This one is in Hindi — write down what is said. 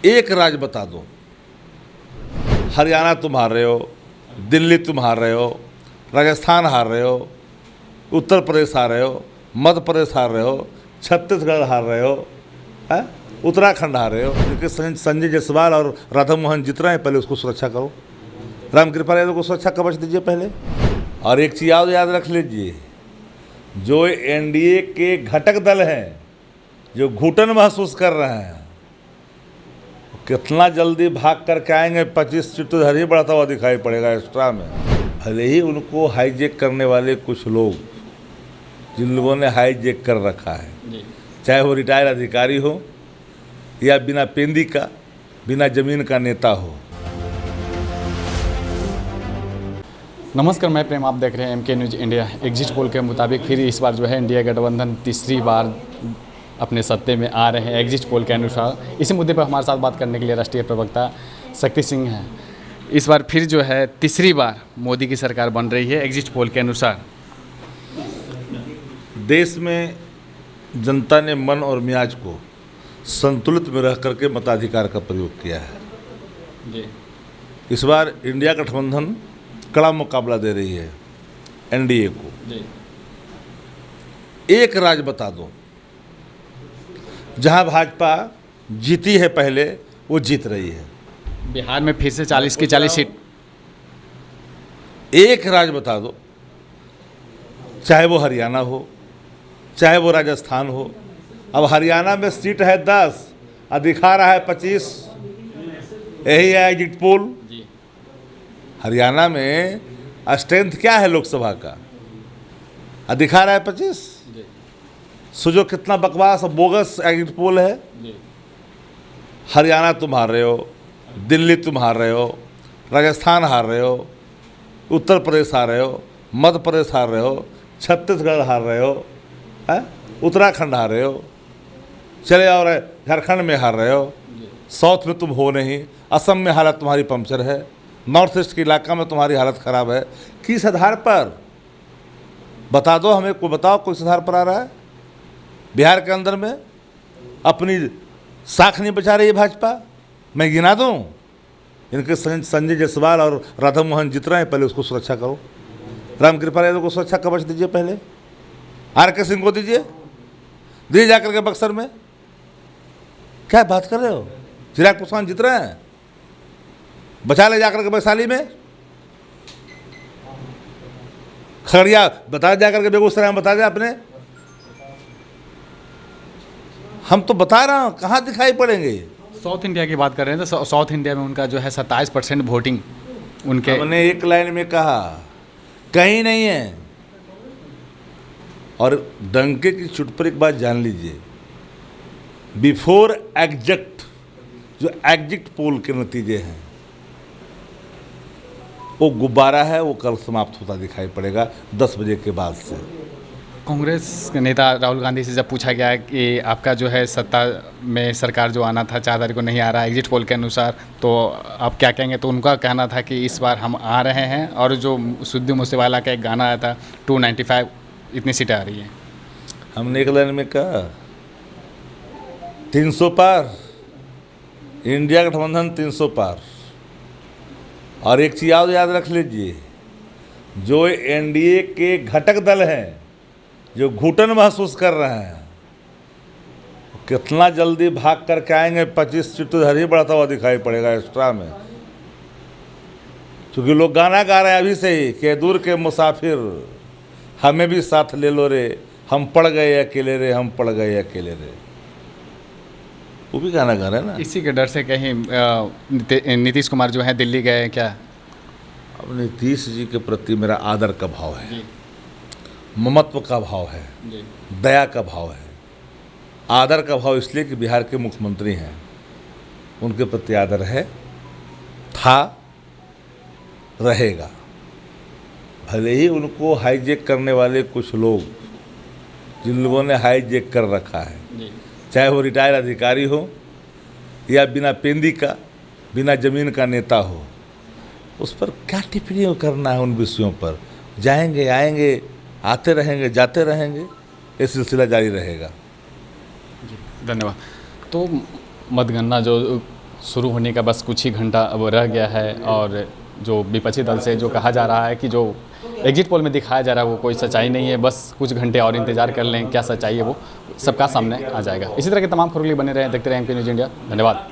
एक राज्य बता दो, हरियाणा तुम हार रहे हो, दिल्ली तुम हार रहे हो, राजस्थान हार रहे हो, उत्तर प्रदेश हार रहे हो, मध्य प्रदेश हार रहे हो, छत्तीसगढ़ हार रहे हो, है उत्तराखंड हार रहे हो। क्योंकि संजय जायसवाल और राधा मोहन जीत रहे हैं, पहले उसको सुरक्षा करो। रामकृपाल यादव को सुरक्षा कवच दीजिए पहले। और एक चीज़ याद रख लीजिए, जो एनडीए के घटक दल हैं, जो घुटन महसूस कर रहे हैं, कितना जल्दी भाग करके आएंगे। 25 सीट तो इधर ही बढ़ता हुआ दिखाई पड़ेगा एक्स्ट्रा में। भले ही उनको हाईजेक करने वाले कुछ लोग, जिन लोगों ने हाईजेक कर रखा है, चाहे वो रिटायर्ड अधिकारी हो या बिना पेंदी का, बिना जमीन का नेता हो। नमस्कार, मैं प्रेम, आप देख रहे हैं MK News India. Exit poll के मुताबिक फिर इस बार जो है इंडिया गठबंधन तीसरी बार अपने सत्ते में आ रहे हैं एग्जिट पोल के अनुसार। इसी मुद्दे पर हमारे साथ बात करने के लिए राष्ट्रीय प्रवक्ता शक्ति सिंह हैं। इस बार फिर जो है तीसरी बार मोदी की सरकार बन रही है एग्जिट पोल के अनुसार। देश में जनता ने मन और मियाज को संतुलित में रह करके मताधिकार का प्रयोग किया है जी। इस बार इंडिया गठबंधन कड़ा मुकाबला दे रही है एनडीए को जी। एक राज्य बता दो जहां भाजपा जीती है, पहले वो जीत रही है। बिहार में फिर से 40 की 40 सीट। एक राज्य बता दो, चाहे वो हरियाणा हो, चाहे वो राजस्थान हो। अब हरियाणा में सीट है 10 और दिखा रहा है 25। यही है एग्जिट पोल। हरियाणा में स्ट्रेंथ क्या है लोकसभा का, और दिखा रहा है 25। सोचो कितना बकवास और बोगस एग्जिट पोल है। हरियाणा तुम हार रहे हो, दिल्ली तुम हार रहे हो, राजस्थान हार रहे हो, उत्तर प्रदेश हार रहे हो, मध्य प्रदेश हार रहे हो, छत्तीसगढ़ हार रहे हो, है उत्तराखंड हार रहे हो, चले और झारखंड में हार रहे हो, साउथ में तुम हो नहीं, असम में हालत तुम्हारी पंक्चर है, नॉर्थ ईस्ट के इलाका में तुम्हारी हालत ख़राब है। किस आधार पर बता दो हमें, को बताओ किस आधार पर आ रहा है। बिहार के अंदर में अपनी साख नहीं बचा रही है भाजपा। मैं गिना दूं, इनके संजय जायसवाल और राधा मोहन जीत रहे हैं, पहले उसको सुरक्षा करो। रामकृपाल यादव को सुरक्षा कवच दीजिए पहले। आर.के. सिंह को दीजिए जाकर के बक्सर में। क्या बात कर रहे हो? चिराग पासवान जीत रहे हैं, बचा ले जाकर के वैशाली में। खगड़िया बता जाकर के, बेगूसराय में बता दे अपने। हम तो बता रहा हूँ, कहाँ दिखाई पड़ेंगे। साउथ इंडिया की बात कर रहे हैं तो साउथ इंडिया में उनका जो है 27% वोटिंग उनके। हमने एक लाइन में कहा, कहीं नहीं है। और डंके की चुट पर एक बात जान लीजिए, बिफोर एग्जिट, जो एग्जिट पोल के नतीजे हैं, वो गुब्बारा है, वो कल समाप्त होता दिखाई पड़ेगा 10 बजे के बाद से। कांग्रेस के नेता राहुल गांधी से जब पूछा गया कि आपका जो है सत्ता में सरकार जो आना था 4 तारीख को नहीं आ रहा एग्जिट पोल के अनुसार, तो आप क्या कहेंगे? तो उनका कहना था कि इस बार हम आ रहे हैं। और जो सिद्धू मूसेवाला का एक गाना आया था 295, इतनी सीटें आ रही हैं। हमने एक लाइन में कहा 300 पार, इंडिया गठबंधन 300 पार। और एक चीज़ याद रख लीजिए, जो एनडीए के घटक दल हैं, जो घुटन महसूस कर रहे हैं, कितना जल्दी भाग करके आएंगे। 25 सीट तो इधर ही बढ़ता हुआ दिखाई पड़ेगा एक्स्ट्रा में। क्योंकि लोग गाना गा रहे हैं अभी से ही कि दूर के मुसाफिर हमें भी साथ ले लो रे, हम पड़ गए अकेले रे, हम पड़ गए अकेले रे। वो भी गाना गा रहे हैं ना। इसी के डर से कहीं नीतीश कुमार जो है दिल्ली गए क्या? अब नीतीश जी के प्रति मेरा आदर का भाव है, ममत्व का भाव है, दया का भाव है। आदर का भाव इसलिए कि बिहार के मुख्यमंत्री हैं, उनके प्रति आदर है, था, रहेगा। भले ही उनको हाईजेक करने वाले कुछ लोग, जिन लोगों ने हाईजेक कर रखा है, चाहे वो रिटायर्ड अधिकारी हो या बिना पेंदी का, बिना जमीन का नेता हो, उस पर क्या टिप्पणी करना है। उन विषयों पर जाएंगे, आएंगे, आते रहेंगे, जाते रहेंगे, ये सिलसिला जारी रहेगा। धन्यवाद। तो मतगणना जो शुरू होने का बस कुछ ही घंटा अब रह गया है और जो विपक्षी दल से जो कहा जा रहा है कि जो एग्जिट पोल में दिखाया जा रहा है वो कोई सच्चाई नहीं है, बस कुछ घंटे और इंतजार कर लें, क्या सच्चाई है वो सबका सामने आ जाएगा। इसी तरह के तमाम खबरों के लिए बने रहें, देखते रहें एमके न्यूज़ इंडिया। धन्यवाद।